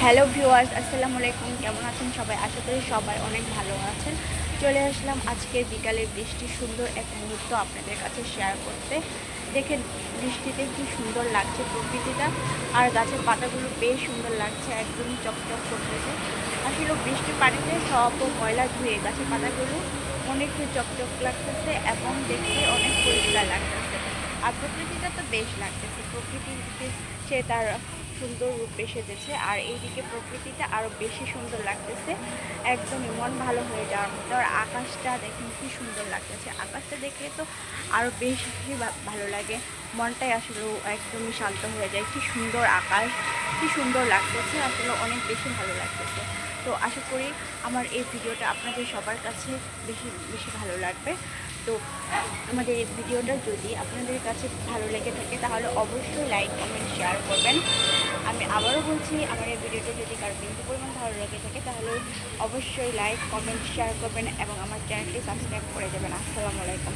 Hello viewers, আসসালামু আলাইকুম। কেমন আছেন সবাই? আশা করি সবাই অনেক ভালো আছেন। চলে আসলাম আজকে বিকালে বৃষ্টির সুন্দর এক মুহূর্ত আপনাদের কাছে শেয়ার করতে। দেখেন বৃষ্টিতে কি সুন্দর লাগছে প্রকৃতিটা, আর গাছের পাতাগুলো বেশ সুন্দর লাগছে, একদমই চকচক করতেছে। আসলে বৃষ্টির পানিতে সব ময়লা ধুয়ে গাছের পাতাগুলো অনেক চকচক লাগতেছে এবং দেখতে অনেক পরিষ্কার লাগতেছে। আর প্রকৃতিটা তো বেশ লাগতেছে, প্রকৃতিতে সে তার সুন্দর রূপে সেজেছে, আর এইদিকে প্রকৃতিটা আরও বেশি সুন্দর লাগতেছে, একদমই মন ভালো হয়ে যাওয়ার মতো। আর আকাশটা দেখুন কি সুন্দর লাগতেছে, আকাশটা দেখলে তো আরও বেশি ভালো লাগে, মনটাই আসলে একদমই শান্ত হয়ে যায়। কি সুন্দর আকাশ, কি সুন্দর লাগতেছে, আসলে অনেক বেশি ভালো লাগতেছে। তো আশা করি আমার এই ভিডিওটা আপনাদের সবার কাছে বেশি বেশি ভালো লাগবে। তো আমাদের এই ভিডিওটা যদি আপনাদের কাছে ভালো লেগে থাকে তাহলে অবশ্যই লাইক কমেন্ট শেয়ার করবেন। আমি আবারও বলছি, আমার এই ভিডিওটা যদি কারো বিন্দু পরিমাণ ভালো লেগে থাকে তাহলে অবশ্যই লাইক কমেন্ট শেয়ার করবেন এবং আমার চ্যানেলটি সাবস্ক্রাইব করে দেবেন। আসসালামু আলাইকুম।